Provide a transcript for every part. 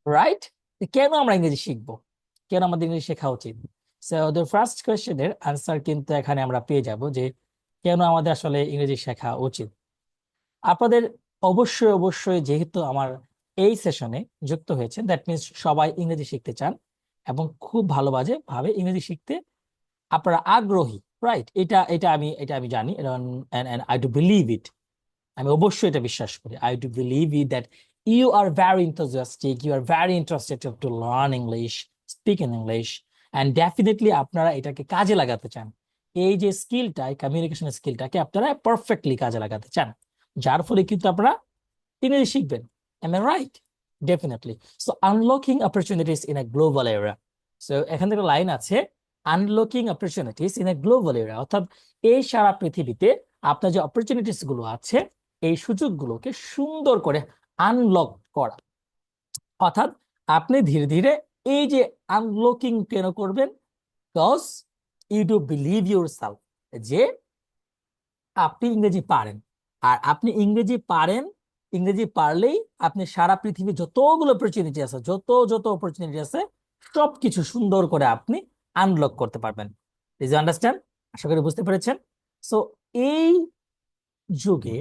Right? কেন আমরা ইংরেজি শিখবো, কেন আমাদের ইংরেজি শেখা উচিত? সো দ্য ফার্স্ট কোয়েশ্চেনের আনসার কিন্তু এখানে আমরা পেয়ে যাব যে কেন আমাদের আসলে ইংরেজি শেখা উচিত। আপনাদের অবশ্যই অবশ্যই যেহেতু আমার এই সেশনে যুক্ত হয়েছে, দ্যাট মিনস সবাই ইংরেজি শিখতে চান এবং খুব ভালোবাসে ভাবে ইংরেজি শিখতে আপনারা আগ্রহী, রাইট? এটা আমি জানি, আই ডু বিলিভ ইট। আমি অবশ্যই এটা বিশ্বাস করি। I do believe it that you are very enthusiastic, you are very interested to learn English, speak in English, and definitely আপনারা এটাকে কাজে লাগাতে চান। এই যে স্কিলটা, কমিউনিকেশন স্কিলটাকে আপনারা পারফেক্টলি কাজে লাগাতে চান, যার ফলে কিন্তু আপনারা ইংরেজি শিখবেন। Am I right? Definitely. So unlocking opportunities in a global era. So এখান থেকে লাইন আছে, unlocking opportunities in a global era, অর্থাৎ এই সারা পৃথিবীতে আপনার যে অপরচুনিটিস গুলো আছে, এই সুযোগগুলোকে সুন্দর করে আনলক করা। অর্থাৎ আপনি ধীরে ধীরে এই যে আনলকিং কেন করবেন? Because you do believe yourself যে আপনি ইংরেজি পারেন। আর আপনি ইংরেজি পারেন, ইংরেজি পারলেই আপনি সারা পৃথিবী যতগুলো অপরচুনিটি আছে, যত যত অপরচুনিটি আছে, সবকিছু সুন্দর করে আপনি আনলক করতে পারবেন। Did you understand? আশা করি বুঝতে পেরেছেন। সো এই যুগে,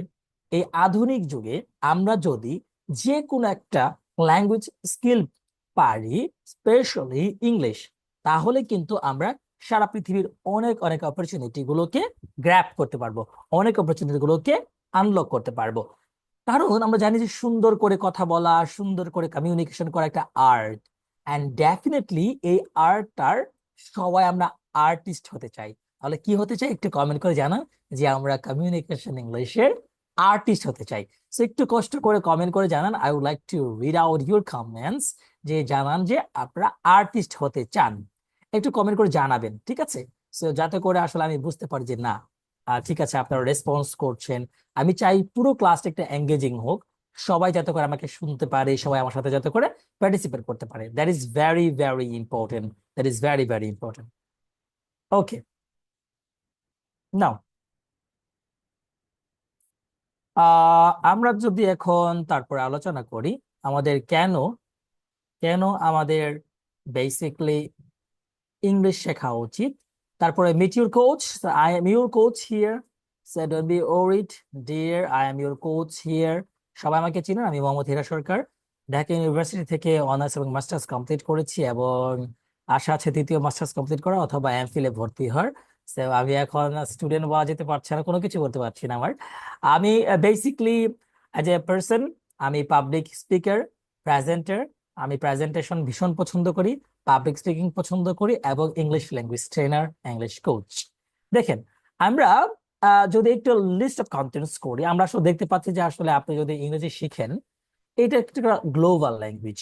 এই আধুনিক যুগে আমরা যদি যে কোনো একটা ল্যাঙ্গুয়েজ স্কিল পারি, স্পেশালি ইংলিশ, তাহলে কিন্তু আমরা সারা পৃথিবীর অনেক অনেক অপরচুনিটি গুলোকে গ্র্যাব করতে পারবো, অনেক অপরচুনিটি গুলোকে আনলক করতে পারবো। কারণ আমরা জানি যে সুন্দর করে কথা বলা, সুন্দর করে কমিউনিকেশন করা একটা আর্ট, অ্যান্ড ডেফিনেটলি এই আর্টটার সবাই আমরা আর্টিস্ট হতে চাই। তাহলে কি হতে চাই একটু কমেন্ট করে জানান যে আমরা কমিউনিকেশন ইংলিশের আর্টিস্ট হতে চাই। সো একটু কষ্ট করে কমেন্ট করে জানান, I would like to read out your comments, যে জানান যে আপনারা আর্টিস্ট হতে চান। একটু কমেন্ট করে জানাবেন, ঠিক আছে? সো যাতে করে আসলে আমি বুঝতে পারি যে না, ঠিক আছে, আপনারা রেসপন্স করছেন। আমি চাই পুরো ক্লাসটা একটা এঙ্গেজিং হোক, সবাই যাতে করে আমাকে শুনতে পারে, সবাই আমার সাথে যাতে করে পার্টিসিপেট করতে পারে। That is very very important, that is very very important. Okay, now আমরা যদি এখন তারপরে আলোচনা করি আমাদের কেন কেন আমাদের বেসিকলি ইংলিশ শেখা উচিত। তারপরে meet your coach, I am your coach here, so don't be worried dear, I am your coach here. সবাই আমাকে চিনেন, আমি মোহাম্মদ হীরা সরকার, ঢাকা ইউনিভার্সিটি থেকে অনার্স এবং মাস্টার্স কমপ্লিট করেছি এবং আশা আছে দ্বিতীয় মাস্টার্স কমপ্লিট করা অথবা এমফিলে ভর্তি হওয়ার। So, আমি এখন স্টুডেন্ট বলা যেতে পারছে না, কোনো কিছু বলতে পারছি না। আমি বেসিকলি অ্যাজ এ পার্সন, আমি পাবলিক স্পিকার, প্রেজেন্টার। আমি প্রেজেন্টেশন ভীষণ পছন্দ করি, পাবলিক স্পিকিং পছন্দ করি এবং English language trainer, English coach. দেখেন, আমরা যদি একটু লিস্ট অফ কন্টেন্টস করি, আমরা আসলে দেখতে পাচ্ছি যে আসলে আপনি যদি ইংরেজি শিখেন, এটা একটা গ্লোবাল ল্যাঙ্গুয়েজ,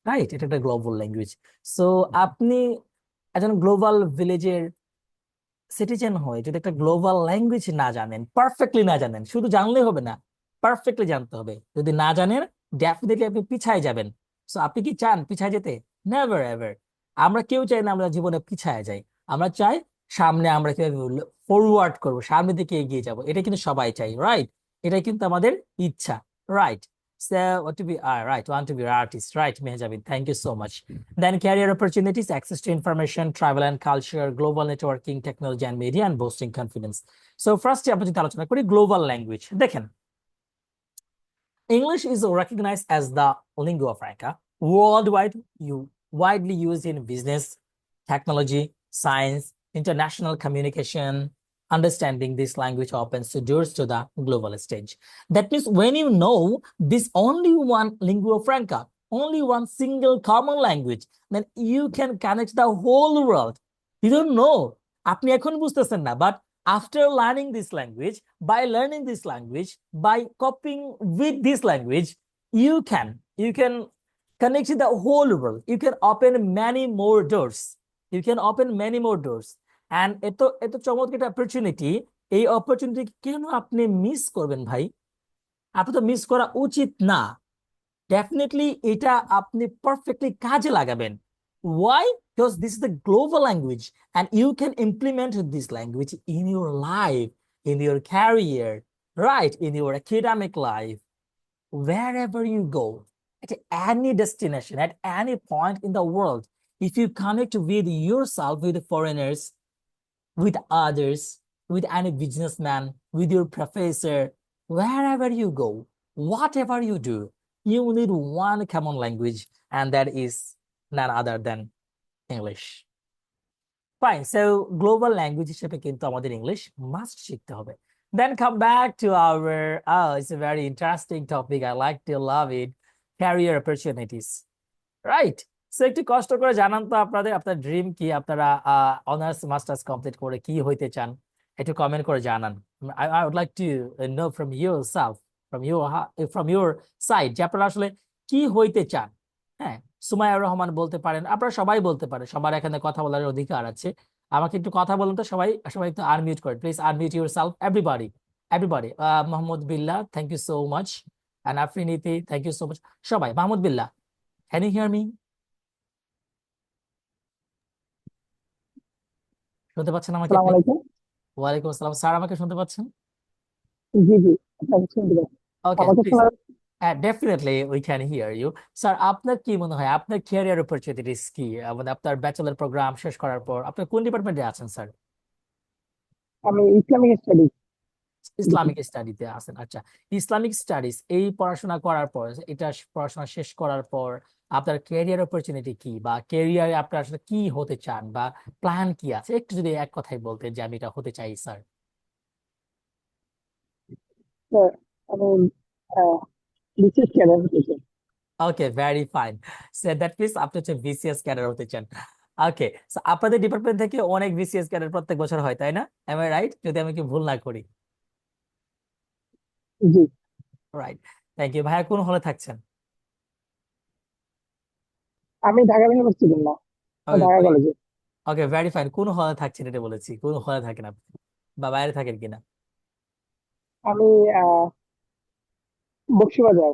রাইট? এটা একটা গ্লোবাল ল্যাঙ্গুয়েজ। সো আপনি একজন গ্লোবাল ভিলেজের সিটিজেন হয়ে যদি একটা গ্লোবাল ল্যাঙ্গুয়েজ না জানেন, পারফেক্টলি না জানেন, শুধু জানলে হবে না, পারফেক্টলি জানতে হবে। যদি না জানেন, ডেফিনেটলি আপনি পিছায় যাবেন। সো আপনি কি চান পিছায় যেতে? Never ever. আমরা কেউ চাই না আমরা জীবনে পিছায় যাই। আমরা চাই সামনে আমরা কিভাবে ফরওয়ার্ড করবো, সামনের দিকে এগিয়ে যাব, এটা কিন্তু সবাই চাই, রাইট? এটাই কিন্তু আমাদের ইচ্ছা, right? So, what to be, right, want to be an artist, right, Mehjabin? Thank you so much. Then career opportunities, access to information, travel and culture, global networking, technology and media, and boosting confidence. So first আমরা যদি আলোচনা করি global language, দেখেন English is recognized as the lingua franca worldwide, widely used in business, technology, science, international communication. Understanding this language opens the doors to the global stage. That means when you know this only one lingua franca, only one single common language, then you can connect the whole world. You don't know, আপনি এখন বুঝতেছেন না, but after learning this language, by learning this language, by coping with this language, you can connect with the whole world. You can open many more doors. You can open many more doors. And এত এত চমৎকার একটা opportunity, এই opportunity কেন আপনি miss করবেন ভাই? আপনি তো মিস করা উচিত না। ডেফিনেটলি এটা আপনি পারফেক্টলি কাজে লাগাবেন। Why? Because this is the global language and you can implement this language in your life, in your career, right? In your academic life, wherever you go. at any destination, at any point in the world, if you connect with yourself, with foreigners, with others, with any businessman, with your professor, wherever you go, whatever you do, you need one common language, and that is none other than English. Fine. So global language হিসেবে কিন্তু আমাদের English must শিখতে হবে। Then come back to our, it's a very interesting topic. I like to love it. Career opportunities. Right. So একটু কষ্ট করে জানান তো আপনার ড্রিম কি, আপনারা অনার্স মাস্টার্স কমপ্লিট করে কি হইতে চান, একটু কমেন্ট করে জানান। I would like to know from yourself, from your side, যে আপনারা আসলে কি হইতে চান। হ্যাঁ, সুমাইয়া রহমান বলতে পারেন, আপনারা সবাই বলতে পারেন, সবার এখানে কথা বলার অধিকার আছে। আমাকে একটু কথা বলুন তো সবাই, সবাই একটু আনমিউট করেন please, unmute yourself everybody. Mahmud Billah, thank you so much, and আফরিনীতি, থ্যাংক ইউ সো মাচ। সবাই, Mahmud Billah, can you hear me? শুনতে পাচ্ছেন আমাকে আসসালামু আপনি? আলাইকুম। ওয়ালাইকুম আসসালাম স্যার, আমাকে শুনতে পাচ্ছেন? জি জি, আপনাকে শুনতে পাচ্ছি। ওকে আমাকে প্লিজ। শোনা হ্যাঁ, definitely we can hear you. Sir, আপনার কি মনে হয় আপনার ক্যারিয়ার অপরচুনিটিস কি, মানে আপনার ব্যাচেলর প্রোগ্রাম শেষ করার পর আপনি কোন ডিপার্টমেন্টে আছেন স্যার? আমি ইসলামিক স্টাডিজ দেখি। ইসলামিক স্টাডিতে আছেন, আচ্ছা। ইসলামিক স্টাডিজ এই পড়াশোনা করার পর, এটা পড়াশোনা শেষ করার পর আপনার ক্যারিয়ার অপরচুনিটি কি, বা ক্যারিয়ারে আপনার আসলে কি হতে চান, বা প্ল্যান কি আছে, একটু যদি এক কথায় বলতেন যে আমি এটা হতে চাই স্যার। তো আমি বিশেষ ক্যাডার হতে চাই। Okay, very fine. So that means আপনি হচ্ছে বিসিএস ক্যাডার হতে চান। ওকে, সো আপনাদের ডিপার্টমেন্ট থেকে অনেক বিসিএস ক্যাডার প্রত্যেক বছর হয়, তাই না? এম আই রাইট, যদি আমি কি ভুল না করি? জি, রাইট, থ্যাংক ইউ। ভাইয়া কোন হলে থাকছেন? আমি ঢাকা ইউনিভার্সিটি না, ওকে, ঢাকা কলেজে। ওকে, ভেরি ফাইন। কোন হলে থাকছেন এটা বলেছি, কোন হলে থাকেন আপনি, বা বাইরে থাকেন কিনা? আমি বক্সিবাজার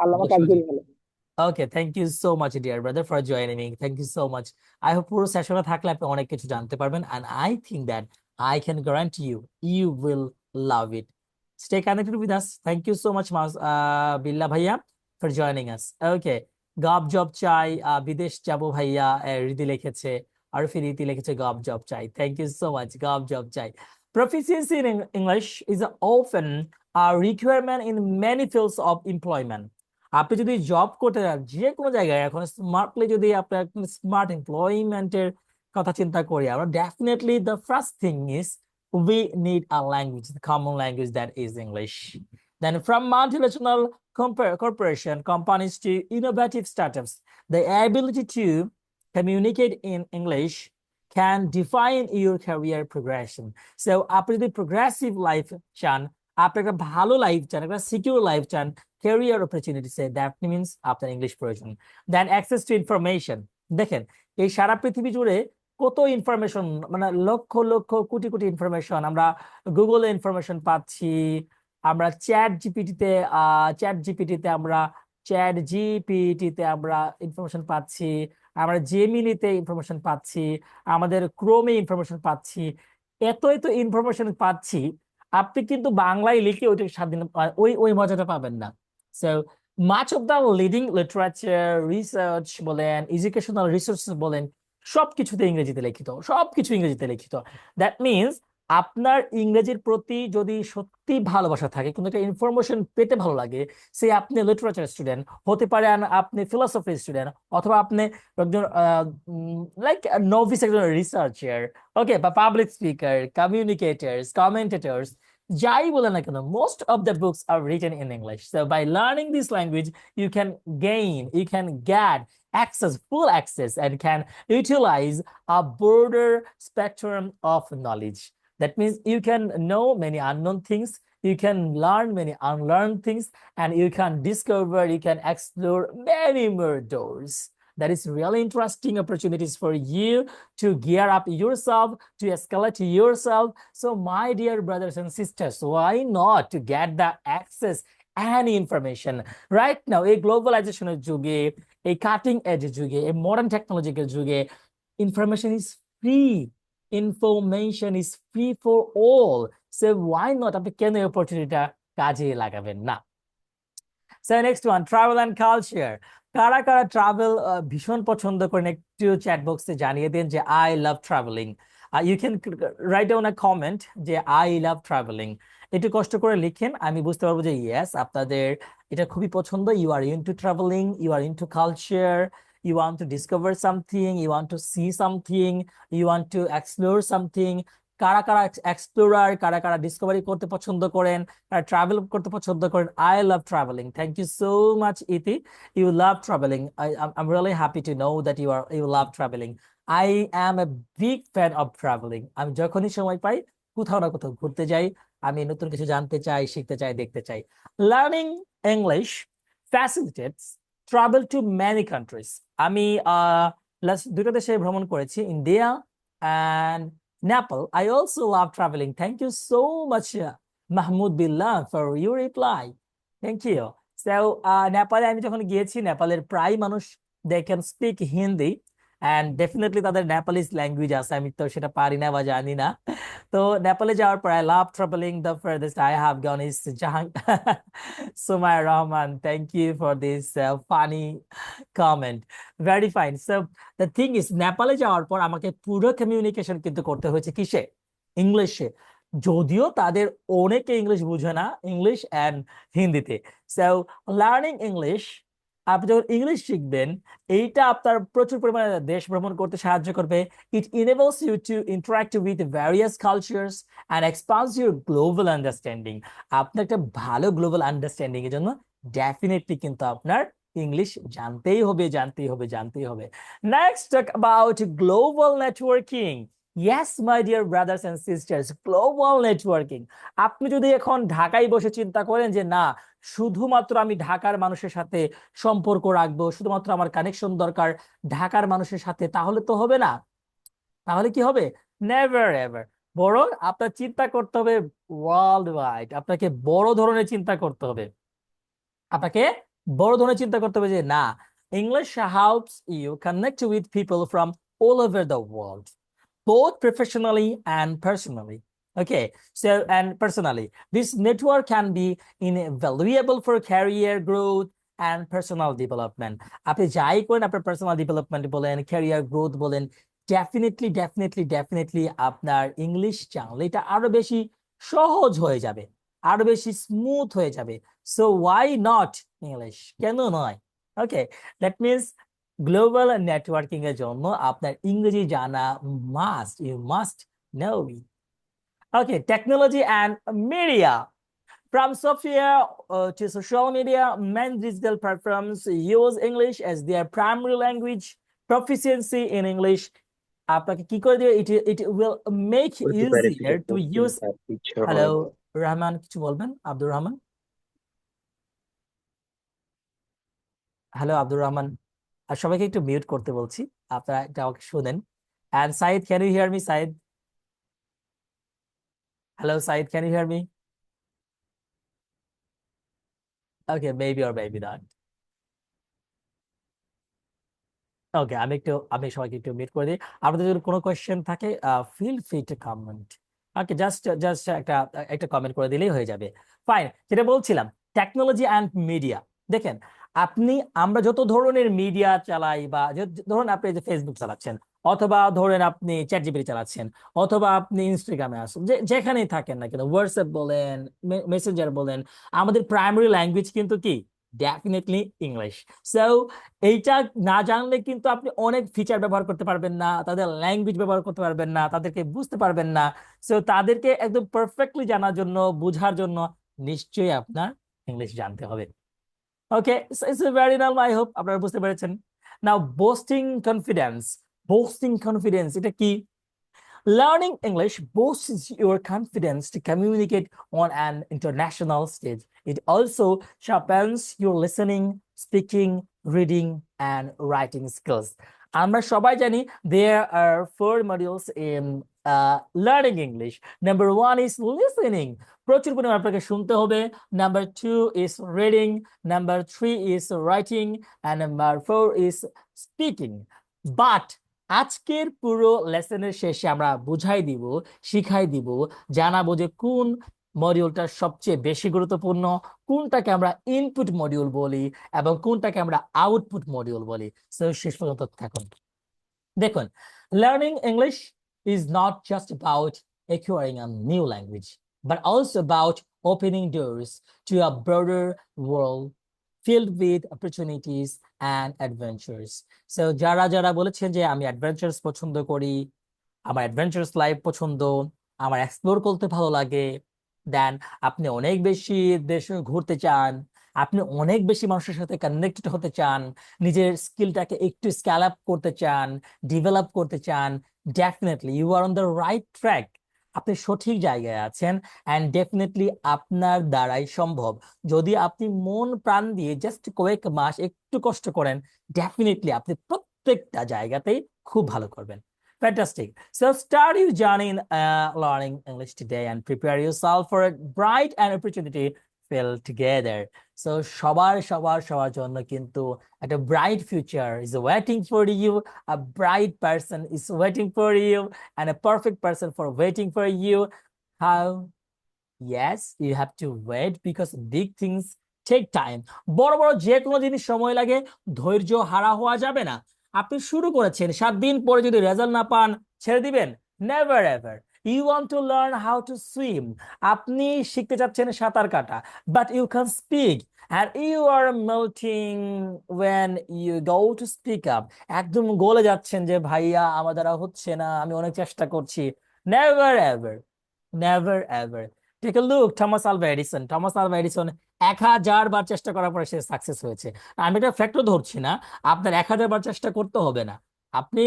আল্লামা কাজী হলে। Okay, thank you so much dear brother for joining, thank you so much. I hope পুরো সেশনে থাকলে আপনি অনেক কিছু জানতে পারবেন, and I think that I can guarantee you you will love it. Stay connected with us. Thank you so much বিল্লা ভাইয়া for joining us. Okay, gov job চাই, বিদেশ যাব ভাইয়া, রিদি লিখেছে, আর রীতি লিখেছে গব জব চাই। Thank you so much, gov job চাই। Proficiency in English is often a requirement in many fields of employment. আপনি যদি জব করতে যান যে কোনো জায়গায়, এখন স্মার্টলি যদি আপনার স্মার্ট এমপ্লয়মেন্টের কথা চিন্তা করি আমরা, definitely the first thing is we need a language, the common language, that is English. Then from multinational corporation companies to innovative startups, the ability to communicate in English can define your career progression. So আপনি যদি progressive life চান, আপনি একটা ভালো life চান, একটা secure life চান, career opportunities, that means আপনার ইংলিশ প্রয়োজন। দেন অ্যাক্সেস টু ইনফরমেশন, দেখেন এই সারা পৃথিবী জুড়ে কত ইনফরমেশন, মানে লক্ষ লক্ষ কোটি কোটি ইনফরমেশন আমরা গুগলে ইনফরমেশন পাচ্ছি, আমরা চ্যাট জিপিটিতে আমরা ইনফরমেশন পাচ্ছি, আমরা জেমিনিতে ইনফরমেশন পাচ্ছি, আমাদের ক্রোমে ইনফরমেশন পাচ্ছি, এত এত ইনফরমেশন পাচ্ছি, আপনি কিন্তু বাংলায় লিখে ওইটা স্বাধীন ওই ওই মজাটা পাবেন না। So much of the leading literature, research বলেন, এডুকেশনাল রিসোর্সেস বলেন, সবকিছুতে ইংরেজিতে লিখিত, সবকিছু ইংরেজিতে লিখিত। দ্যাট মিনস আপনার ইংরেজির প্রতি যদি সত্যি ভালোবাসা থাকে, কোনো একটা ইনফরমেশন পেতে ভালো লাগে, সে আপনি লিটারেচার স্টুডেন্ট হতে পারেন, আপনি ফিলোসফি স্টুডেন্ট, অথবা আপনি একজন লাইক নভিস একজন রিসার্চার, ওকে, বা পাবলিক স্পিকার, কমিউনিকেটার্স, কমেন্টেটর্স, যাই বলে না কেন, most of the books are written in English. So by learning this language, you can get full access, and can utilize a broader spectrum of knowledge. That means you can know many unknown things, you can learn many unlearned things, and you can discover, you can explore many more doors. That is really interesting opportunities for you to gear up yourself, to escalate yourself. So my dear brothers and sisters, why not to get the access any information right now? A globalization যুগে, এই cutting edge যুগে, এই modern technological যুগে, information is free, information is free for all. So why not, আপনি কেন এই অপরচুনিটিটা কাজে লাগাবেন না? So next one, travel and culture. কারা কারা ট্রাভেল ভীষণ পছন্দ করেন একটু চ্যাট বক্সে জানিয়ে দেন যে I love travelling. You can write down a comment যে আই লাভ ট্রাভেলিং। একটু কষ্ট করে লিখেন, আমি বুঝতে পারবো যে ইয়েস আপনাদের এটা খুবই পছন্দ। You are into travelling, you are into culture, you want to discover something, you want to see something, you want to explore something. কারা কারা এক্সপ্লোরার, কারা কারা ডিসকভারি করতে পছন্দ করেন, কারা ট্রাভেল করতে পছন্দ করেন। I love travelling. Thank you so much Iti, you love travelling. I'm really happy to know that you love traveling. I am a big fan of traveling. আমি যখনই সময় পাই কোথাও না কোথাও ঘুরতে যাই, আমি নতুন কিছু জানতে চাই, শিখতে চাই, দেখতে চাই। Learning English facilitates travel to many countries. আমি লাস্ট দুটো দেশে ভ্রমণ করেছি, India and Nepal. I also love traveling. Thank you so much, Mahmoud Billah, for your reply. Thank you. So, নেপালে আমি যখন গিয়েছি, নেপালের প্রায় মানুষ they can speak Hindi and definitely তাদের নেপালিজ ল্যাঙ্গুয়েজ আছে, আমি তো সেটা পারি না বা জানি না। তো নেপালে যাওয়ার পর I love traveling. The furthest I have gone is Jahang. Sumaya Rahman, thank you for this funny comment. Very fine. So the thing is, নেপালে যাওয়ার পর আমাকে পুরো কমিউনিকেশন কিন্তু করতে হয়েছে কিসে? ইংলিশে। যদিও তাদের অনেকে ইংলিশ বুঝে না, ইংলিশ অ্যান্ড হিন্দিতে। সো লার্নিং ইংলিশ, আপনি যখন ইংলিশ শিখবেন, এইটা আপনার প্রচুর পরিমাণে দেশ ভ্রমণ করতে সাহায্য করবে। It enables you to interact with various cultures and expands your global understanding. আপনার একটা ভালো গ্লোবাল আন্ডারস্ট্যান্ডিং এর জন্য ডেফিনেটলি কিন্তু আপনার ইংলিশ জানতেই হবে, জানতেই হবে, জানতেই হবে। Next talk about global networking. Yes my dear brothers and sisters, global networking. আপনি যদি এখন ঢাকায় বসে চিন্তা করেন যে না, শুধুমাত্র আমি ঢাকার মানুষের সাথে সম্পর্ক রাখবো, শুধুমাত্র আমার কানেকশন দরকার ঢাকার মানুষের সাথে, তাহলে তো হবে না। তাহলে কি হবে? Never ever. বরং আপনার চিন্তা করতে হবে ওয়ার্ল্ড ওয়াইড। আপনাকে বড় ধরনের চিন্তা করতে হবে, আপনাকে বড় ধরনের চিন্তা করতে হবে যে না, English helps you connect with people from all over the world, both professionally and personally. Okay, so and personally, this network can be invaluable for career growth and personal development. আপনি যাই করেন, আপনার পার্সোনাল ডেভেলপমেন্ট বলেন, career growth বলেন, definitely আপনার English জানলে এটা আরো বেশি সহজ হয়ে যাবে, আরো বেশি স্মুথ হয়ে যাবে। সো ওয়াই নট ইংলিশ, কেন নয়? Okay, that means global networking এর জন্য আপনার ইংরেজি জানা must, you must know it. Okay, technology and media. From software to social media, many digital platforms use English as their primary language. Proficiency in English আপনাকে কি করে দিবে? It will make করতে পারে easier যেটা to পশ্চিম use. তার পিছু hello হবে। রহমান, কিছু বলবেন? আব্দুর রহমান, হ্যালো আব্দুর রহমান। আর সবাইকে একটু মিউট করতে বলছি, আপনারা এটা আমাকে শুনেন। And Said, can you hear me, Said? Hello, Said, can you hear me? Okay, maybe or maybe not. ওকে, আমি সবাইকে একটু মিট করে দিই। আপনাদের যদি কোনো কোয়েশ্চেন থাকে, feel free to comment. Okay, just একটা কমেন্ট করে দিলেই হয়ে যাবে। ফাইন, যেটা বলছিলাম, টেকনোলজি অ্যান্ড মিডিয়া। দেখেন, আমরা যত ধরনের মিডিয়া চালাই, বা ধরুন আপনি যে ফেসবুক চালাচ্ছেন, অথবা ধরেন আপনি চ্যাট জিপিটি চালাচ্ছেন, অথবা আপনি ইনস্টাগ্রামে আসেন, যেখানেই থাকেন না কেন, হোয়াটসঅ্যাপ বলেন, মেসেঞ্জার বলেন, আমাদের প্রাইমারি ল্যাঙ্গুয়েজ কিন্তু কি? Definitely English. সো এইটা না জানলে কিন্তু আপনি অনেক ফিচার ব্যবহার করতে পারবেন না, তাদের ল্যাঙ্গুয়েজ ব্যবহার করতে পারবেন না, তাদেরকে বুঝতে পারবেন না। সো তাদেরকে একদম পারফেক্টলি জানার জন্য, বোঝার জন্য নিশ্চয়ই আপনার ইংলিশ জানতে হবে। Okay, it's very normal, I hope আপনারা বুঝতে পেরেছেন। নাও বোস্টিং কনফিডেন্স এটা কি? Learning English boosts your confidence to communicate on an international stage. It also sharpens your listening, speaking, reading, and writing skills. আমরা সবাই জানি there are 4 modules in learning English. Number 1 is listening. প্রচুর পরিমাণে আপনাকে শুনতে হবে। Number 2 is reading. Number 3 is writing. And number 4 is speaking. But আজকের পুরো লেসনের শেষে আমরা বুঝাই দিব, শিখাই দিব, জানাবো যে কোন মডিউলটা সবচেয়ে বেশি গুরুত্বপূর্ণ, কোনটাকে আমরা ইনপুট মডিউল বলি এবং কোনটাকে আমরা আউটপুট মডিউল বলি। সো শেষ পর্যন্ত থাকুন। দেখুন, learning English is not just about acquiring a new language, but also about opening doors to a broader world filled with opportunities and adventures. So যারা যারা বলেছেন যে আমি অ্যাডভেঞ্চারস পছন্দ করি, আমার অ্যাডভেঞ্চারাস লাইফ পছন্দ, আমার এক্সপ্লোর করতে ভালো লাগে, দেন আপনি অনেক বেশি দেশে ঘুরতে চান, আপনি অনেক বেশি মানুষের সাথে কানেক্টেড হতে চান, নিজের স্কিলটাকে একটু স্কেল আপ করতে চান, ডেভেলপ করতে চান, definitely you are on the right track. আপনি সঠিক জায়গায় আছেন, অ্যান্ড ডেফিনেটলি আপনার দ্বারাই সম্ভব। যদি আপনি মন প্রাণ দিয়ে জাস্ট কয়েক মাস একটু কষ্ট করেন, ডেফিনেটলি আপনি প্রত্যেকটা জায়গাতেই খুব ভালো করবেন। Fantastic. So start your journey in learning English today and prepare yourself for a bright and opportunity filled together. So সবার জন্য কিন্তু একটা bright future is waiting for you, a bright person is waiting for you, and a perfect person for waiting for you. How? Yes, you have to wait because big things take time. বড় বড় যে কোনো জিনিস সময় লাগে, ধৈর্য হারা হওয়া যাবে না। আপনি শুরু করেছেন, 7 দিন পরে যদি রেজাল্ট না পান, ছেড়ে দিবেন? Never ever. You want to learn how to swim, আপনি শিখতে চাচ্ছেন সাঁতার কাটা, but you can speak and you are melting when you go to speak up. একদম গলে যাচ্ছেন যে ভাইয়া আমার দ্বারা হচ্ছে না, আমি অনেক চেষ্টা করছি। Never ever, never ever. Take a look Thomas Alva Edison. Thomas Alva Edison 1000 বার চেষ্টা করার পরে সে সাকসেস হয়েছে। আমি এটা ফ্যাক্টর ধরছি না, আপনার 1000 বার চেষ্টা করতে হবে না, আপনি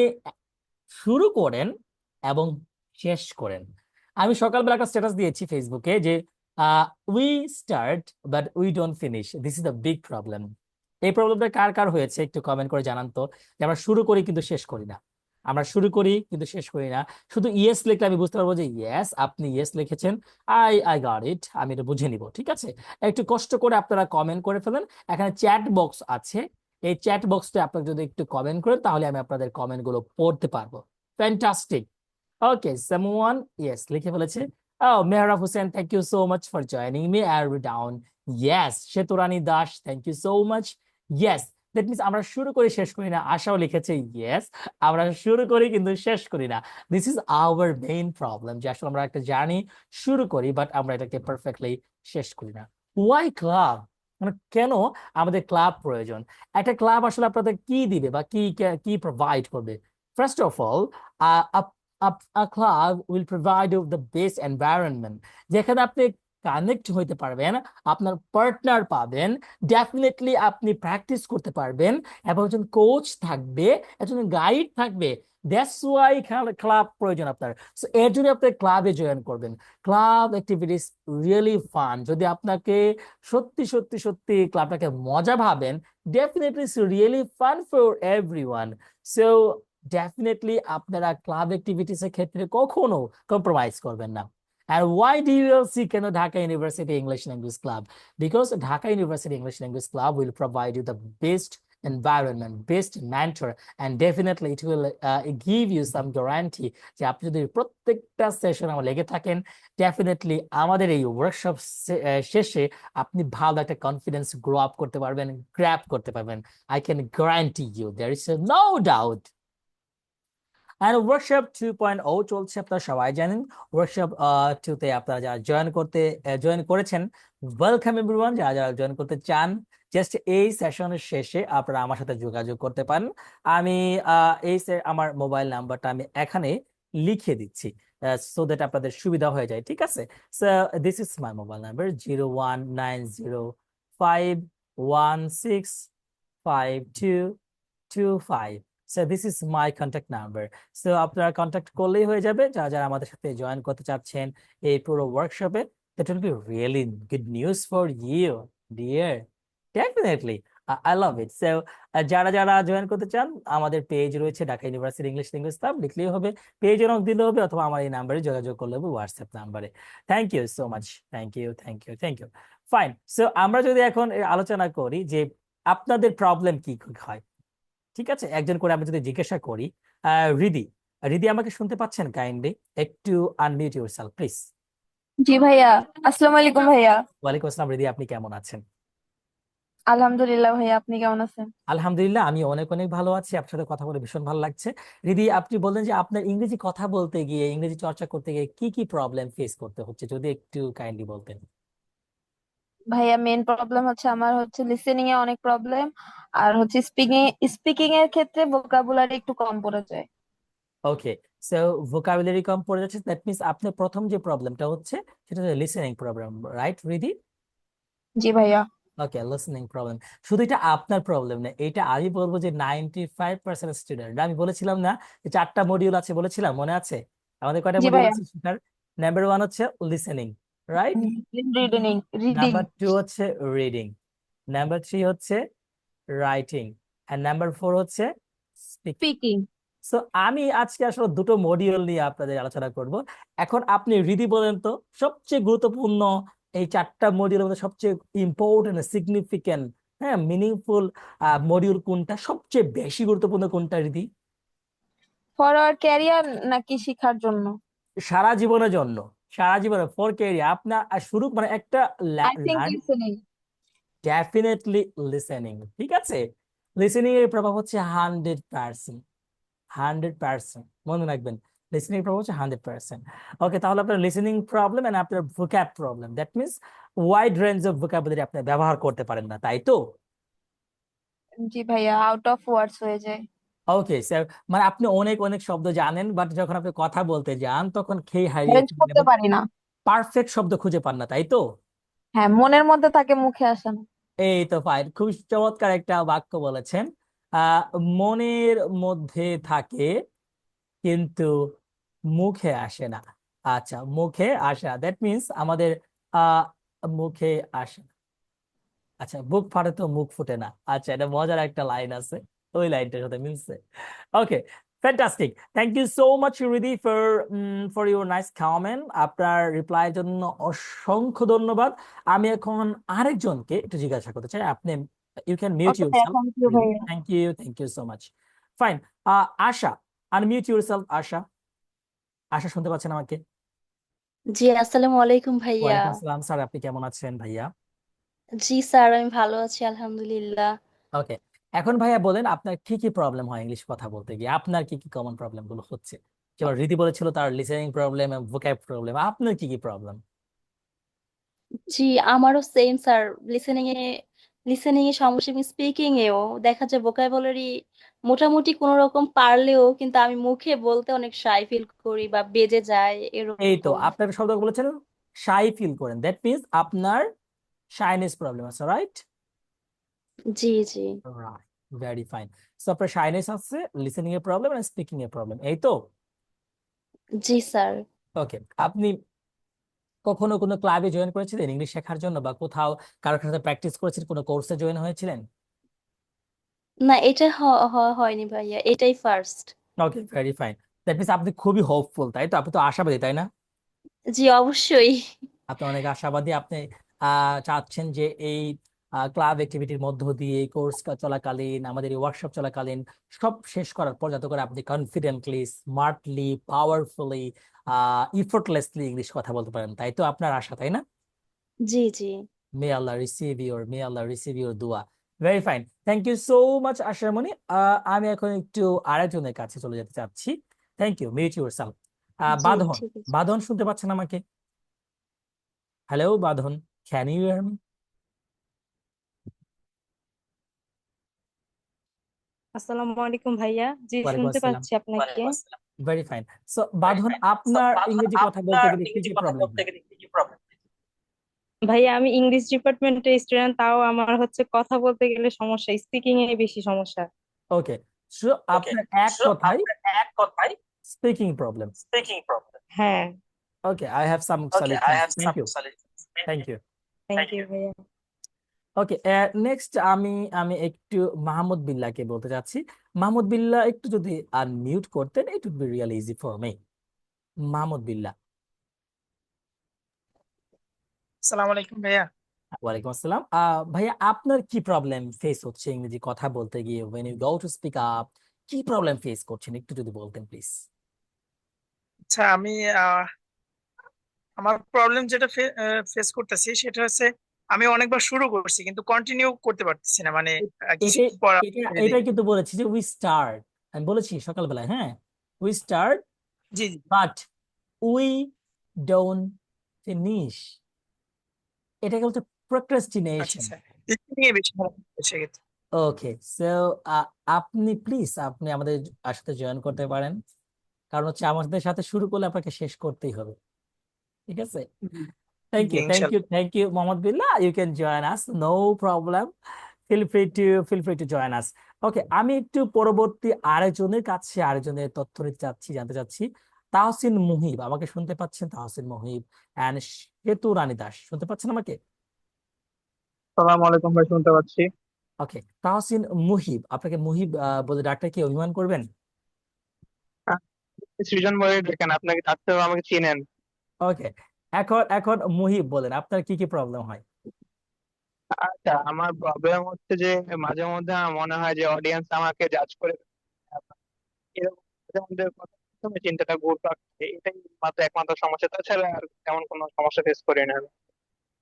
শুরু করেন এবং শেষ করেন। আমি সকালবেলা একটা স্ট্যাটাস দিয়েছি ফেসবুকে যে we start but we don't finish, this is the big problem. এই প্রবলেমটা কার কার হয়েছে একটু কমেন্ট করে জানান তো, যে আমরা শুরু করি কিন্তু শেষ করি না। আমরা শুরু করি কিন্তু শেষ করি না। শুধু ইয়েস লিখলে আমি বুঝতে পারবো যে ইয়েস আপনি ইয়েস লিখেছেন, আই গট ইট, আমি এটা বুঝে নিব, ঠিক আছে। একটু কষ্ট করে আপনারা কমেন্ট করে ফেলেন, এখানে চ্যাট বক্স আছে, এই চ্যাট বক্সটা আপনারা যদি একটু কমেন্ট করেন তাহলে আমি আপনাদের কমেন্ট গুলো পড়তে পারবো। ফ্যান্টাস্টিক। ওকে, সামওয়ান ইয়েস লিখে ফেলেছে। Oh, Mehrab Hussain, thank you so much for joining me. I'll be down. Yes, Sheturani Dash, thank you so much. Yes, that means আমরা শুরু করি শেষ করি না। আশাও লিখেছে ইয়েস, আমরা শুরু করি কিন্তু শেষ করি না। This is our main problem, যে আসলে আমরা একটা জার্নি শুরু করি বাট আমরা এটাকে পারফেক্টলি শেষ করি না। ওয়াই ক্লাব, মানে কেন আমাদের ক্লাব প্রয়োজন? একটা ক্লাব আসলে আপনাদের কি দিবে বা কি কি প্রোভাইড করবে? First of all, a club will provide you the best environment, যেখানে আপনি কানেক্ট হইতে পারবেন, আপনার পার্টনার পাবেন, ডেফিনেটলি আপনি প্র্যাকটিস করতে পারবেন, এবং একজন কোচ থাকবে, একজন গাইড থাকবে। দ্যাটস ওয়াই ক্লাব প্রয়োজন আপনার। সো এর জন্য আপনি ক্লাবে জয়েন করবেন। Club activities really fun. যদি আপনাকে সত্যি সত্যি সত্যি ক্লাবটাকে মজা ভাবেন, definitely it's really fun for everyone. So definitely আপনারা ক্লাব অ্যাক্টিভিটিস এর ক্ষেত্রে কখনো কম্প্রোমাইজ করবেন না। And why do you see কেন Dhaka university English language club? Because Dhaka university English language club will provide you the best environment, best mentor, and definitely it will give you some guarantee যে আপনি যদি প্রত্যেকটা session আমার লেগে থাকেন, definitely আমাদের এই ওয়ার্কশপ শেষে আপনি ভালো একটা কনফিডেন্স গ্রো আপ করতে পারবেন, গ্র্যাব করতে পারবেন। I can guarantee you, there is no doubt. আর ওয়ার্কশপ 2.0 চলছে, আপনারা সবাই জানেন। ওয়ার্কশপ 2 তে আপনারা যারা জয়েন করেছেন, ওয়েলকাম এভরিওয়ান। যারা যারা জয়েন করতে চান, জাস্ট এই সেশনের শেষে আপনারা আমার সাথে যোগাযোগ করতে পারেন। আমি আমার মোবাইল নাম্বারটা আমি এখানে লিখে দিচ্ছি, সো দ্যাট আপনাদের সুবিধা হয়ে যায়, ঠিক আছে। So this is my mobile number 01905165225। So this is my contact number. So আপনারা কন্ট্যাক্ট করলেই হয়ে যাবে যারা যারা আমাদের সাথে জয়েন করতে চাচ্ছেন এই পুরো ওয়ার্কশপে। That will be really good news for you, dear. Definitely. I love it. So যারা যারা জয়েন করতে চান, আমাদের পেজ রয়েছে Dhaka university English language club, লিখলেই হবে, পেজে নক দিলে হবে, অথবা আমার এই নাম্বারে যোগাযোগ করলে হবে, হোয়াটসঅ্যাপ নাম্বারে। Thank you so much, thank you, thank you, thank you. Fine. So আমরা যদি এখন আলোচনা করি যে আপনাদের প্রবলেম কি হয়, ঠিক আছে, একজন করে আমি যদি জিজ্ঞাসা করি। রিদি, রিদি আমাকে শুনতে পাচ্ছেন? কাইন্ডলি একটু আনমিউট ইউরসেলফ প্লিজ। জি ভাইয়া। আসসালামু আলাইকুম ভাইয়া। ওয়ালাইকুম আসসালাম রিদি, আপনি কেমন আছেন? আলহামদুলিল্লাহ ভাইয়া, আপনি কেমন আছেন? আলহামদুলিল্লাহ, আমি অনেক অনেক ভালো আছি। আপনার সাথে কথা বলে ভীষণ ভালো লাগছে। রিদি, আপনি বললেন যে আপনার ইংরেজি কথা বলতে গিয়ে, ইংরেজি চর্চা করতে গিয়ে কি কি প্রবলেম ফেস করতে হচ্ছে, যদি একটু কাইন্ডলি বলতেন। ভাইয়া মেন প্রবলেম হচ্ছে আমার হচ্ছে লিসেনিং এ অনেক প্রবলেম, আর হচ্ছে স্পিকিং এর ক্ষেত্রে ভোকাবুলারি একটু কম পড়ে যায়। ওকে, সো ভোকাবুলারি কম পড়ে যাচ্ছে, দ্যাট মিনস আপনার প্রথম যে প্রবলেমটা হচ্ছে সেটা হচ্ছে লিসেনিং প্রবলেম, রাইট রিদি? জি ভাইয়া। ওকে, লিসেনিং প্রবলেম। শুধু এটা আপনার প্রবলেম না, এটা আমি বলবো যে 95% স্টুডেন্ট। আমি বলেছিলাম না যে 4টা মডিউল আছে, বলেছিলাম মনে আছে? আমাদের কয়টা জি মডিউল ভাইয়া। আছে সেটার? নাম্বার 1 হচ্ছে লিসেনিং, রাইট? রিডিং। নাম্বার 2 হচ্ছে রিডিং। নাম্বার 3 হচ্ছে রাইটিং। এন্ড নাম্বার 4 হচ্ছে স্পিকিং। স্পিকিং। সো আমি আজকে আসলে দুটো মডিউল নিয়ে আপনাদের আলোচনা করব। এখন আপনি রিদি বলেন তো, সবচেয়ে গুরুত্বপূর্ণ এই 4টা মডিউলের মধ্যে সবচেয়ে ইম্পর্টেন্ট, সিগনিফিকেন্ট, হ্যাঁ, মিনিংফুল মডিউল কোনটা, সবচেয়ে বেশি গুরুত্বপূর্ণ কোনটা রিদি? ফরওয়ার্ড ক্যারিয়ার নাকি শিখার জন্য? সারা জীবনের জন্য, সারা জীবনে ফর ক্যারিয়ার আপনার শুরু মানে একটা I think listening. Definitely listening. ঠিক আছে, লিসেনিং এর প্রভাব হচ্ছে 100%। 100% মনে রাখবেন, লিসেনিং প্রবলেম হচ্ছে 100%। ওকে, তাহলে আপনার লিসেনিং প্রবলেম এন্ড আপনার vocab problem, that means wide range of vocabulary আপনি ব্যবহার করতে পারেন না, তাই তো? জি ভাইয়া, আউট অফ ওয়ার্ডস হয়ে যায়। ওকে স্যার, মানে আপনি অনেক অনেক শব্দ জানেন, বাট যখন আপনি কথা বলতে যান তখন খেই হারিয়ে অ্যারেঞ্জ ফেলেন করতে এবং পারি না। পারফেক্ট শব্দ খুঁজে পান না, তাই তো? হ্যাঁ, মনের মধ্যে তাকে মুখে আসে না। এই তো ফাইন, খুব চমৎকার একটা বাক্য বলেছেন। আহ মনের মধ্যে থাকে কিন্তু মুখে আসে না। আচ্ছা, মুখে আসা, দ্যাট মিন্স আমাদের আহ মুখে আসে না। আচ্ছা, বুক ফাটে তো মুখ ফুটে না। আচ্ছা, এটা মজার একটা লাইন আছে, ওই লাইনটার সাথে মিলছে। Okay, fantastic. Thank you so much Ridi for your nice comment. আপনার রিপ্লাইয়ের জন্য অসংখ্য ধন্যবাদ। আমি এখন আরেকজনকে একটু জিজ্ঞাসা করতে চাই, আপনি ইউ ক্যান মিউট ওকে ভাইয়া, ইউরসেলফ থ্যাংক ইউ রিদি। ভাইয়া। Thank you so much. Fine. Asha, unmute yourself. Asha, Asha শুনতে পাচ্ছেন আমাকে? জি, আসসালামু আলাইকুম ভাইয়া। ওয়ালাইকুম আসসালাম স্যার, আপনি কেমন আছেন ভাইয়া? জি স্যার, আমি ভালো আছি আলহামদুলিল্লাহ। ওকে, এখন ভাইয়া বলেন আপনার কি কি প্রবলেম হয় ইংলিশ কথা বলতে গিয়ে, আপনার কি কি কমন প্রবলেম গুলো হচ্ছে? যেমন রীতি বলেছিল তার লিসেনিং প্রবলেম, ভোক্যাব প্রবলেম, আপনার কি কি প্রবলেম? জি, আমারও সেম স্যার। লিসেনিং লিসেনিং এ সমস্যা, স্পিকিং এও দেখা যায় ভোকাবুলারি মোটামুটি কোনো রকম পারলেও কিন্তু আমি মুখে বলতে অনেক শাই ফিল করি বা বেজে যায় এই তো এরকম। আপনার শব্দ বলেছেন, শাই ফিল করেন, দ্যাট মিনস আপনার শাইনেস প্রবলেম আছে, রাইট? জি জি। Right, very fine. সো আপনার শাইনেস আছে, লিসেনিং এর প্রবলেম আর স্পিকিং এর প্রবলেম, এই তো? জি স্যার। ওকে, আপনি কখনো কোনো ক্লাবে জয়েন করেছিলেন ইংলিশ শেখার জন্য, বা কোথাও কারোর সাথে প্র্যাকটিস করেছিলেন, কোনো কোর্সে জয়েন হয়েছিলেন? না, এটা হয়নি ভাইয়া, এটাই first. Okay, very fine. That means আপনি খুবই হোপফুল, তাই তো? আপনি তো আশাবাদী, তাই না? জি অবশ্যই। আপনি অনেক আশাবাদী। আপনি চাচ্ছেন যে এই ক্লাব অ্যাক্টিভিটির মধ্য দিয়ে কোর্স চলাকালীন, আমাদের এই ওয়ার্কশপ চলাকালীন সব শেষ করার পর যাতে করে আপনি confidently, smartly, powerfully, effortlessly English কথা বলতে পারেন, তাই তো আপনার আশা, তাই না? জি জি। মে আল্লাহ রিসিভ ইউর দোয়া। Very fine, thank you so much Ashamoni. আমি এখন একটু আরেকজনের কাছে চলে যেতে চাচ্ছি। Thank you, mute yourself. জি বাঁধন, ঠিক আছে। বাঁধন শুনতে পাচ্ছেন আমাকে? হ্যালো বাঁধন, ক্যান ইউ হিয়ার মি? আসসালামু আলাইকুম ভাইয়া। জি, ওয়ালাইকুম শুনতে আসসালাম। পাচ্ছি আপনাকে। Very fine. সো বাঁধন, আপনার ইংরেজি কথা বলতে গেলে কি কি প্রবলেম হয়? ভাইয়া আমি ইংলিশ ডিপার্টমেন্টের স্টুডেন্ট, তাও আমার হচ্ছে কথা বলতে গেলে সমস্যা, স্পিকিং এ বেশি সমস্যা। ওকে, সো আপনার এক কথাই স্পিকিং প্রবলেম। হ্যাঁ। Okay, I have some solutions. Thank you, thank you. Thank you ভাইয়া। ওকে, নেক্সট আমি আমি একটু মাহমুদ বিল্লাহকে বলতে চাচ্ছি। মাহমুদ বিল্লাহ, একটু যদি আনমিউট করতেন, it would be really easy for me. Mahmud Billah. আসসালামু আলাইকুম ভাইয়া। ওয়ালাইকুম আসসালাম। ভাইয়া, আপনার কি প্রবলেম ফেস হচ্ছে ইংরেজি কথা বলতে গিয়ে, when you go to speak up, কি প্রবলেম ফেস করছেন একটু যদি বলতেন প্লিজ। আচ্ছা, আহ, আমার প্রবলেম যেটা ফেস করতেছি সেটা হচ্ছে আমি অনেকবার শুরু করছি কিন্তু কন্টিনিউ করতে পারতেছি না, মানে কিছু এটাই পড়া ছেড়ে এটাই দিই। কিন্তু বলেছি যে উই স্টার্ট, আমি বলেছি সকালবেলায়, হ্যাঁ, we start G G. But we don't finish, এটাকে বলতে আচ্ছা প্রোক্রাস্টিনেশন। আচ্ছা, লিসেনিং এ বেশি ভালো হচ্ছে সেক্ষেত্রে। ওকে, সো আপনি প্লিজ আপনি আমাদের সাথে জয়েন করতে পারেন, কারণ হচ্ছে আমাদের সাথে শুরু করলে আপনাকে শেষ করতেই হবে, ঠিক আছে? জি থ্যাংক জি, ইউ, ইনশাল্লাহ। Thank you Mohammad Billah, you can join us, no problem, feel free to join us. Okay, আমি একটু পরবর্তী আরেকজনের কাছে আরেকজনের তথ্য নিতে চাচ্ছি, জানতে চাচ্ছি। তাহসিন মুহিব, আমাকে শুনতে পাচ্ছেন? তাহসিন মুহিব এন্ড সেতু রানী দাস, শুনতে পাচ্ছেন আমাকে? সালাম আলাইকুম ভাই, শুনতে পাচ্ছি। ওকে, তাহসিন মুহিব, আপনাকে মুহিব বলে ডাক্তার কি অভিমান করবেন? আহ, সৃজন ভাই দেখেন, আপনাকে তার থেকেও আমাকে চিনেন। ওকে, এখন এখন মুহিব বলেন আপনার কি কি প্রবলেম হয়? আচ্ছা, আমার প্রবলেম হচ্ছে যে মাঝে মধ্যে আমার মনে হয় যে অডিয়েন্স আমাকে জাজ করে এরকম মাঝে মধ্যে কথা বলতে আমার চিন্তাটা ঘুরপাক খায়। এটাই মাত্র একমাত্র সমস্যা, তাছাড়া আর তেমন কোনো সমস্যা ফেস করি না আমি।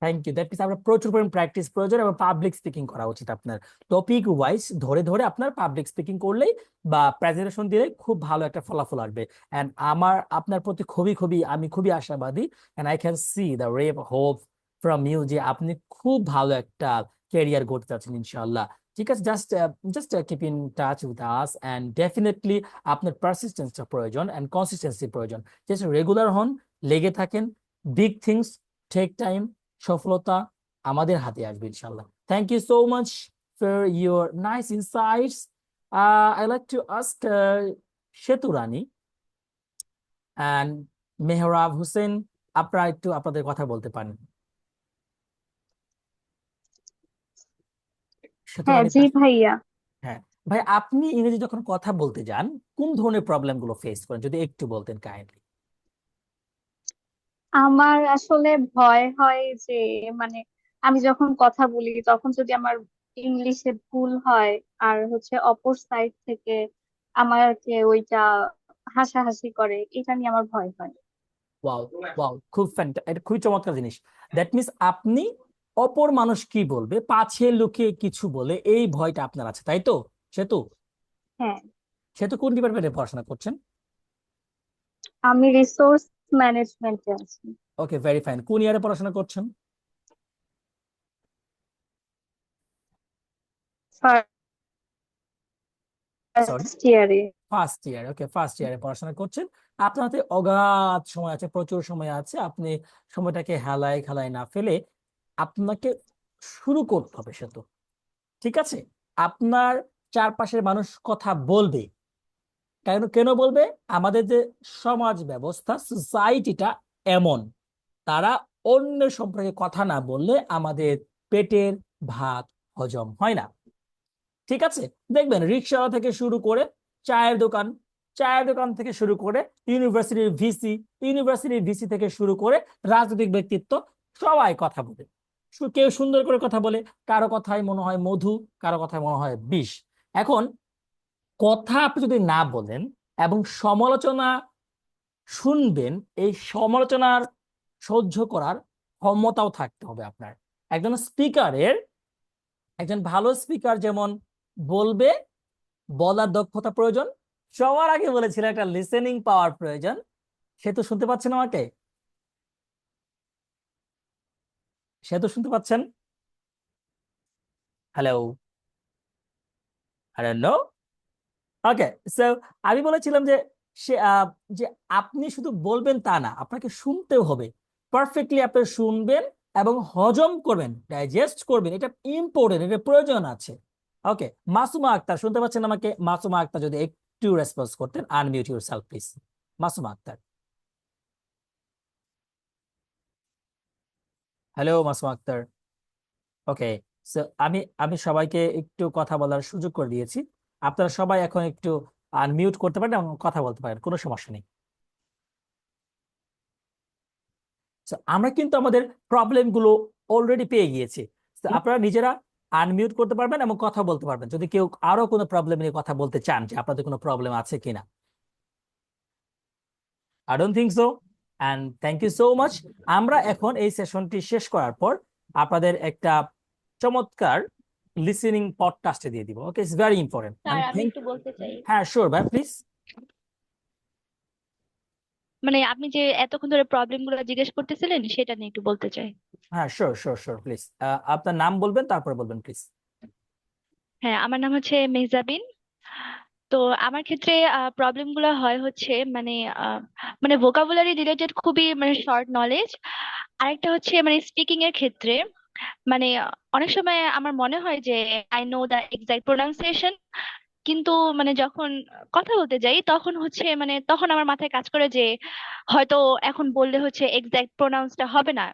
থ্যাংক ইউ, দ্যাট মিনস আপনার প্রচুর পরিমাণ প্র্যাকটিস প্রয়োজন এবং পাবলিক স্পিকিং করা উচিত আপনার। টপিক ওয়াইজ ধরে ধরে আপনার পাবলিক স্পিকিং করলেই বা প্রেজেন্টেশন দিলেই খুব ভালো একটা ফলাফল আসবে। এন্ড আমার আপনার প্রতি আমি খুবই আশাবাদী, and I can see the ray of hope from you, যে আপনি খুব ভালো একটা ক্যারিয়ার গড়তে চাচ্ছেন ইনশাআল্লাহ। ঠিক আছে, just just keep in touch with us, and definitely আপনার পারসিস্টেন্সটা প্রয়োজন এন্ড কনসিস্টেন্সি প্রয়োজন। জাস্ট রেগুলার হন, লেগে থাকেন, বিগ থিংস টেক টাইম, সফলতা আমাদের হাতে আসবে ইনশাল্লাহ। Thank you so much for your nice insights. I like to ask Setu Rani and Mehrab Hossain, আপনারা একটু আপনাদের কথা বলতে পারেন। সেতু হ্যাঁ রানী, জি ভাইয়া। হ্যাঁ ভাই, আপনি ইংরেজি যখন কথা বলতে যান কোন ধরনের প্রবলেম গুলো ফেস করেন যদি একটু বলতেন কাইন্ডলি। আমার আসলে ভয় হয় যে মানে আমি যখন কথা বলি তখন যদি আমার ইংলিশে ভুল হয় আর অপর সাইড থেকে আমাকে ওইটা হাসাহাসি করে, এটা নিয়ে আমার ভয় হয়। ওয়াও, ওয়াও, এটা খুবই চমৎকার জিনিস। দ্যাট মিনস আপনি অপর মানুষ কি বলবে, পাছে লোকে কিছু বলে, এই ভয়টা আপনার আছে, তাই তো? সেতু, হ্যাঁ, সেতু কোন ডিপার্টমেন্টে পড়াশোনা করছেন? আমি রিসোর্স ম্যানেজমেন্টে আছি, ওকে, ভেরি ফাইন। কোন ইয়ারে পড়াশোনা করছেন? সরি, ফার্স্ট ইয়ারে। First year. ওকে, ফার্স্ট ইয়ারে পড়াশোনা করছেন। আপনার হাতে অগাধ সময় আছে, প্রচুর সময় আছে, আপনি সময়টাকে হেলায় খেলায় না ফেলে আপনাকে শুরু করতে হবে সেতু, ঠিক আছে? আপনার চারপাশের মানুষ কথা বলবে, কেন কেন বলবে? আমাদের যে সমাজ ব্যবস্থা, সোসাইটিটা এমন, তারা অন্যের সম্পর্কে কথা না বললে আমাদের পেটের ভাত হজম হয় না, ঠিক আছে? দেখবেন রিক্সাওয়ালা থেকে শুরু করে চায়ের দোকান, চায়ের দোকান থেকে শুরু করে ইউনিভার্সিটির ভিসি থেকে শুরু করে রাজনৈতিক ব্যক্তিত্ব, সবাই কথা বলে। কেউ সুন্দর করে কথা বলে, কারো কথায় মনে হয় মধু, কারো কথায় মনে হয় বিষ। এখন কথা আপনি যদি না বলেন এবং সমালোচনা শুনবেন, এই সমালোচনার সহ্য করার ক্ষমতাও থাকতে হবে আপনার। একজন স্পিকারের, একজন ভালো স্পিকার যেমন বলবে, বলার দক্ষতা প্রয়োজন, সবার আগে বলেছিলেন একটা লিসেনিং পাওয়ার প্রয়োজন। সে তো শুনতে পাচ্ছেন আমাকে? সে তো শুনতে পাচ্ছেন? Hello, I don't know. Okay, so আমি বলেছিলাম যে সে যে আপনি শুধু বলবেন তা না, আপনাকে শুনতেও হবে পারফেক্টলি। আপনি শুনবেন এবং হজম করবেন, ডাইজেস্ট করবেন, এটা ইম্পর্টেন্ট, এটা প্রয়োজন আছে। ওকে, মাসুমা আক্তার শুনতে পাচ্ছেন আমাকে? মাসুমা আক্তার যদি একটু রেসপন্স করতেন, unmute yourself please. Masuma Akter, hello Masuma Akter. Okay, so আমি আমি সবাইকে একটু কথা বলার সুযোগ করে দিয়েছি, আপনারা সবাই এখন একটু আনমিউট করতে পারেন এবং কথা বলতে পারেন, কোনো সমস্যা নেই। So, আমরা কিন্তু আমাদের প্রবলেম গুলো অলরেডি পেয়ে গিয়েছি। So, আপনারা নিজেরা আনমিউট করতে পারবেন এবং কথা বলতে পারবেন যদি কেউ আরো কোনো প্রবলেম নিয়ে কথা বলতে চান, যে আপনাদের কোনো প্রবলেম আছে কিনা। I don't think so. And thank you so much. আমরা এখন এই সেশনটি শেষ করার পর আপনাদের একটা চমৎকার লিসেনিং পডকাস্টে দিয়ে দিব। ওকে, ইটস ভেরি ইম্পর্টেন্ট। স্যার আমি একটু বলতে চাই, হ্যাঁ, শিওর ভাই, প্লিজ। মানে আপনি যে এতক্ষণ ধরে প্রবলেম গুলো জিজ্ঞেস করতেছিলেন সেটা নিয়ে একটু বলতে চাই। হ্যাঁ, শিওর শিওর শিওর, প্লিজ। আপনার নাম বলবেন, তারপরে বলবেন প্লিজ। হ্যাঁ, আমার নাম হচ্ছে মেহজাবিন। তো আমার ক্ষেত্রে প্রবলেম গুলো হয় হচ্ছে মানে মানে ভোকাবুলারি রিলেটেড খুবই মানে শর্ট নলেজ। আরেকটা হচ্ছে মানে স্পিকিং এর ক্ষেত্রে মানে অনেক সময় আমার মনে হয় যে I know the exact pronunciation, কিন্তু মানে যখন কথা বলতে যাই তখন হচ্ছে মানে তখন আমার মাথায় কাজ করে যে হয়তো এখন বললে হচ্ছে এক্সাক্ট প্রোনাউন্সটা হবে না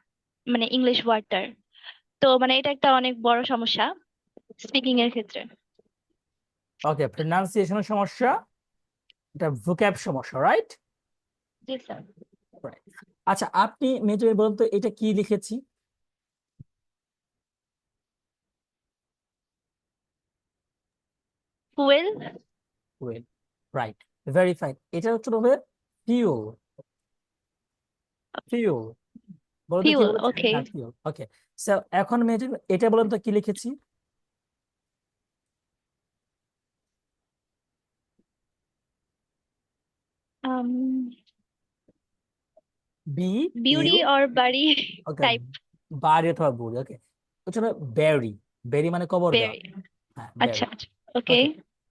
মানে ইংলিশ ওয়ার্ডটার। তো মানে এটা একটা অনেক বড় সমস্যা স্পিকিং এর ক্ষেত্রে। ওকে, প্রনাউন্সিয়েশনের সমস্যা, এটা ভোক্যাব সমস্যা, রাইট? জি স্যার। আচ্ছা, আপনি মেজর বলুন তো এটা কি লিখেছি? Fuel. Well, right, very fine. এটা হচ্ছে হবে ফিউল। ফিউল বলুন তো কি ফিউল, বলেছে? ওকে। হ্যাঁ, ফিউল। ওকে, সো এখন মেজর এটা বলুন তো কি লিখেছি? বি বিউটি ইউ অর বাড়ি ওকে, টাইপ। বাড়ি অথবা বুড়ি। ওকে, হচ্ছে বেরি। বেরি মানে কবর দেওয়া। বেরি। হ্যাঁ, আচ্ছা বেরি। আচ্ছা, ওকে। ওকে,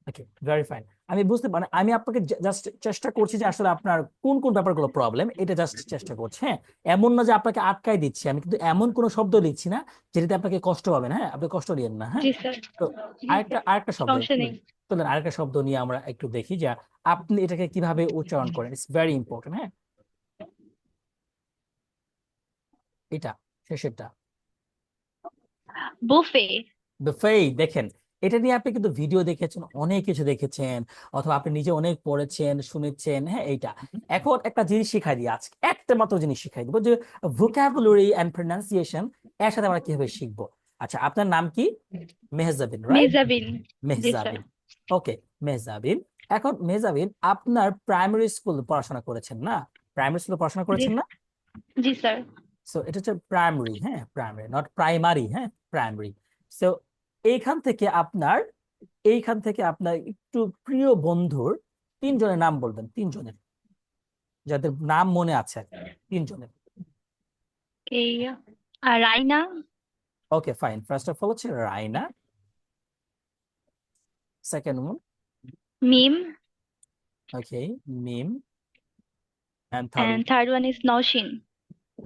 ওকে, ভেরি ফাইন। আমি বুঝতে মানে আমি আপনাকে জাস্ট চেষ্টা করছি যে আসলে আপনার কোন কোন ব্যাপারগুলো প্রবলেম, এটা জাস্ট চেষ্টা করছি। হ্যাঁ, এমন না যে আপনাকে আটকাই দিচ্ছি, আমি কিন্তু এমন কোনো শব্দ দিচ্ছি না যেটাতে আপনাকে কষ্ট পাবেন। হ্যাঁ, আপনি কষ্ট দিয়েন না। হ্যাঁ, জি স্যার। তো জি আরেকটা স্যার, আরেকটা শব্দ সমস্যা নেই। তুলেন, আরেকটা শব্দ নিয়ে আমরা একটু দেখি যে আপনি এটাকে কিভাবে উচ্চারণ করেন। It's very important. হ্যাঁ, এটা শেষেরটা, বুফে। বুফে। দেখেন, এটা নিয়ে আপনি কিন্তু ভিডিও দেখেছেন, অনেক কিছু দেখেছেন, অথবা আপনি নিজে অনেক পড়েছেন, শুনেছেন। হ্যাঁ, এইটা এখন একটা জিনিস শিখাই দিই, আজকে একটা মাত্র জিনিস শিখাই দিব, যে ভোকাবুলারি এন্ড প্রনাউন্সিয়েশন এর সাথে আমরা কিভাবে শিখবো। আচ্ছা, আপনার নাম কি? মেহজাবিন, রাইট? মেজাবিন। জি স্যার। মেহজাবিন। ওকে, মেহজাবিন। এখন মেহজাবিন, আপনার প্রাইমারি স্কুল পড়াশোনা করেছেন না? প্রাইমারি স্কুলে পড়াশোনা জি। করেছেন না? জি স্যার। সো এটা হচ্ছে প্রাইমারি। হ্যাঁ, প্রাইমারি, নট প্রাইমারি। হ্যাঁ, প্রাইমারি। সো এইখান থেকে আপনার একটু প্রিয় বন্ধুর তিনজনের নাম বলবেন, তিনজনের যাদের নাম মনে আছে, তিনজনের। এই Raina. Okay, fine. First of all হচ্ছে Raina, second one Mim. Okay Mim, and and third third one is Naushin.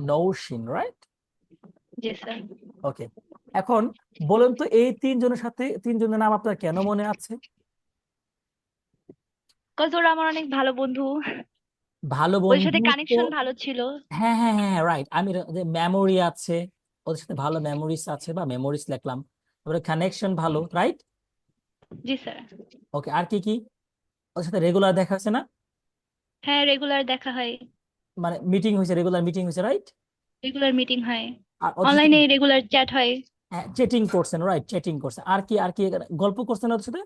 Naushin, right? জি স্যার। ওকে, এখন বলুন তো এই তিনজনের নাম আপনার কেন মনে আছে? কজ ওরা আমার অনেক ভালো বন্ধু, ভালো ওদের সাথে বন্ধু তো, কানেকশন ভালো ছিল। হ্যাঁ হ্যাঁ হ্যাঁ, রাইট। আমি মেমোরি আছে, ওদের সাথে ভালো মেমোরিজ আছে, বা মেমোরিজ লিখলাম, তারপরে কানেকশন ভালো, রাইট? জি স্যার। ওকে, আর কি কি? ওদের সাথে রেগুলার দেখা হচ্ছে না? হ্যাঁ, রেগুলার দেখা হয়। মানে মিটিং হয়েছে, রেগুলার মিটিং হয়েছে, রাইট? রেগুলার মিটিং হয়। আর ওদের সাথে অনলাইনে রেগুলার চ্যাট হয়। চেটিং করছেন, রাইট? চেটিং করছেন। আর কি আর কি গল্প করছেন ওদের সাথে?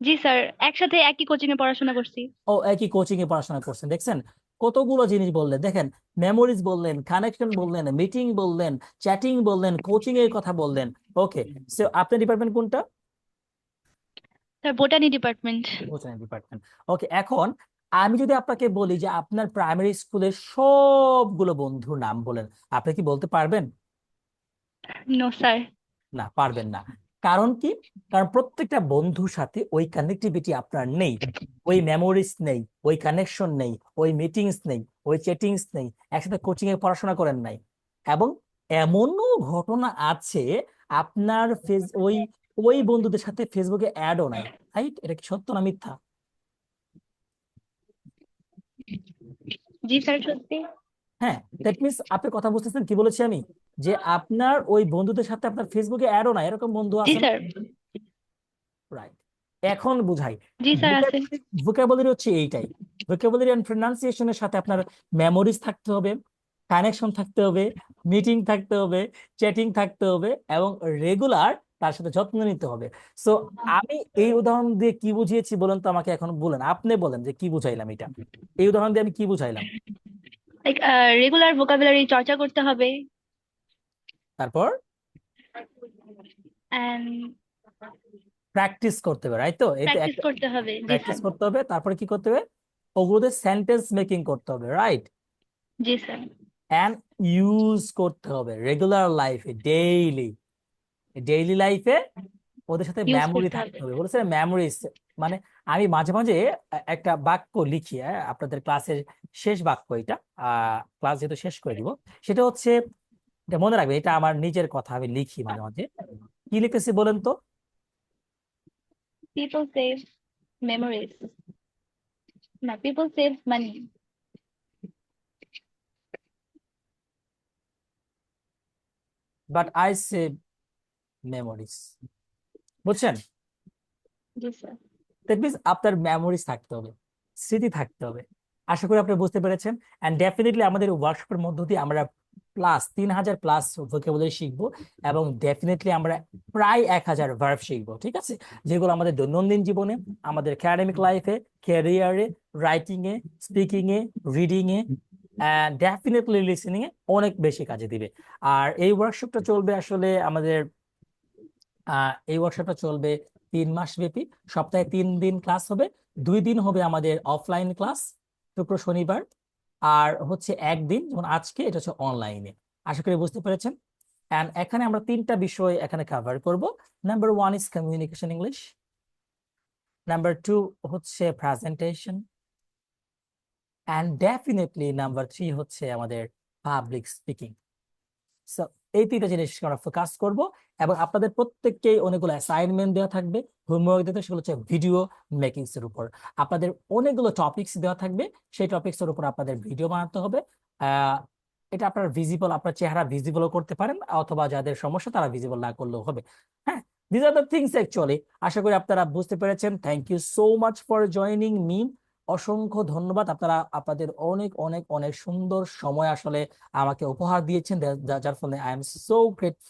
জি স্যার, একসাথে একই কোচিং এ পড়াশোনা করছি। ও, একই কোচিং এ পড়াশোনা করছেন। দেখছেন কতগুলো জিনিস বললেন, দেখেন, মেমোরিজ বললেন, কানেকশন বললেন, মিটিং বললেন, চ্যাটিং বললেন, কোচিং এর কথা বললেন। ওকে, সো আপনার ডিপার্টমেন্ট কোনটা? Sir, botany department. Coaching department. Okay, এখন আমি যদি আপনাকে বলি যে আপনার প্রাইমারি স্কুলের সবগুলো বন্ধুর নাম বলেন, আপনি কি বলতে পারবেন? No sir. না, পারবেন না। কারণ কি? কারণ প্রত্যেকটা বন্ধুর সাথে ওই কানেক্টিভিটি আপনার নেই, ওই মেমোরিজ নেই, ওই কানেকশন নেই, ওই মিটিংস নেই, ওই চ্যাটিংস নেই, একসাথে কোচিং এ পড়াশোনা করেন নাই। এবং এমনও ঘটনা আছে আপনার ওই ওই বন্ধুদের সাথে ফেসবুকে অ্যাডও নাই, রাইট? এটা কি সত্য না মিথ্যা? জি স্যার, সত্যি। হ্যাঁ, দ্যাট মিনস আপনি কথা বুঝতেছেন কি বলেছি আমি, যে আপনার ওই বন্ধুদের সাথে আপনার ফেসবুকে অ্যাডও নাই, এরকম বন্ধু জি আছে না? স্যার। রাইট, এখন বুঝাই। জি স্যার, আছে। ভোকাবুলারি হচ্ছে এইটাই। ভোকাবুলারি এন্ড প্রনাউন্সিয়েশনের সাথে আপনার মেমোরিজ থাকতে হবে, কানেকশন থাকতে হবে, মিটিং থাকতে হবে, চ্যাটিং থাকতে হবে, এবং রেগুলার তার সাথে যত্ন নিতে হবে। সো আমি এই উদাহরণ দিয়ে কি বুঝিয়েছি বলেন তো আমাকে, এখন বলেন, আপনি বলেন যে কি বুঝাইলাম, এটা এই উদাহরণ দিয়ে আমি কি বুঝাইলাম? লাইক রেগুলার ভোকাবুলারি চর্চা করতে হবে তারপর এন্ড প্র্যাকটিস করতে হবে, রাইট? তো এই তো প্র্যাকটিস একটা করতে হবে। জি প্র্যাকটিস স্যার। করতে হবে, তারপরে কি করতে হবে? ওগুলোতে সেন্টেন্স মেকিং করতে হবে, রাইট? জি স্যার। অ্যান্ড ইউজ করতে হবে রেগুলার লাইফে, ডেইলি লাইফে ওদের সাথে ইউজ মেমোরি করতে থাকতে হবে। হবে। বলেছে মেমোরিজ, মানে আমি মাঝে মাঝে একটা বাক্য লিখি, আপনাদের ক্লাসের শেষ বাক্য এটা, ক্লাস যেহেতু শেষ করে দিব, সেটা হচ্ছে, এটা মনে রাখবে, এটা আমার নিজের কথা, আমি লিখি মাঝে মাঝে। কি লিখতেছি বলেন তো? পিপল সেভ মেমোরিজ, না people save money. But I save memories, বুঝছেন? জি স্যার। দ্যাট মিনস আপনার মেমোরিজ থাকতে হবে, স্মৃতি থাকতে হবে। আশা করি আপনি বুঝতে পেরেছেন। অ্যান্ড ডেফিনেটলি আমাদের ওয়ার্কশপের মধ্য দিয়ে আমরা 3000+ ভোকাবুলারি শিখবো, এবং ডেফিনেটলি আমরা প্রায় 1000 ভার্ব শিখবো, ঠিক আছে? যেগুলো আমাদের দৈনন্দিন জীবনে, আমাদের একাডেমিক লাইফে, ক্যারিয়ারে, রাইটিং এ, স্পিকিং এ, রিডিং এ, অ্যান্ড ডেফিনেটলি লিসেনিং এ অনেক বেশি কাজে দিবে। আর এই ওয়ার্কশপটা চলবে আসলে আমাদের, এই ওয়ার্কশপটা চলবে 3 মাস ব্যাপী। সপ্তাহে 3 দিন ক্লাস হবে, 2 দিন হবে আমাদের অফলাইন ক্লাস, শুক্র শনিবার, আর হচ্ছে একদিন যেমন আজকে, এটা হচ্ছে অনলাইনে। আশা করি বুঝতে পেরেছেন। এন্ড এখানে আমরা 3টা বিষয় এখানে কভার করব। Number 1 is communication English, number 2 হচ্ছে প্রেজেন্টেশন, অ্যান্ড ডেফিনেটলি নাম্বার 3 হচ্ছে আমাদের পাবলিক স্পিকিং। সো এই 3টা জিনিস আমরা ফোকাস করব, এবং আপনাদের প্রত্যেককেই অনেকগুলো অ্যাসাইনমেন্ট দেওয়া থাকবে, হোমওয়ার্ক দেওয়া থাকবে, সেগুলো হচ্ছে ভিডিও মেকিংস এর উপর। আপনাদের অনেকগুলো টপিকস দেওয়া থাকবে, সেই টপিকস এর উপর আপনাদের ভিডিও বানাতে হবে। এটা আপনার ভিজিবল, আপনার চেহারা ভিজিবল করতে পারেন, অথবা যাদের সমস্যা তারা ভিজিবল না করলেও হবে। হ্যাঁ, this are the things actually. আশা করি আপনারা বুঝতে পেরেছেন। Thank you so much for joining me. অসংখ্য ধন্যবাদ, আপনারা আপনাদের অনেক অনেক অনেক সুন্দর সময় আসলে আমাকে উপহার দিয়েছেন, যার ফলে আই এম সো গ্রেটফুল।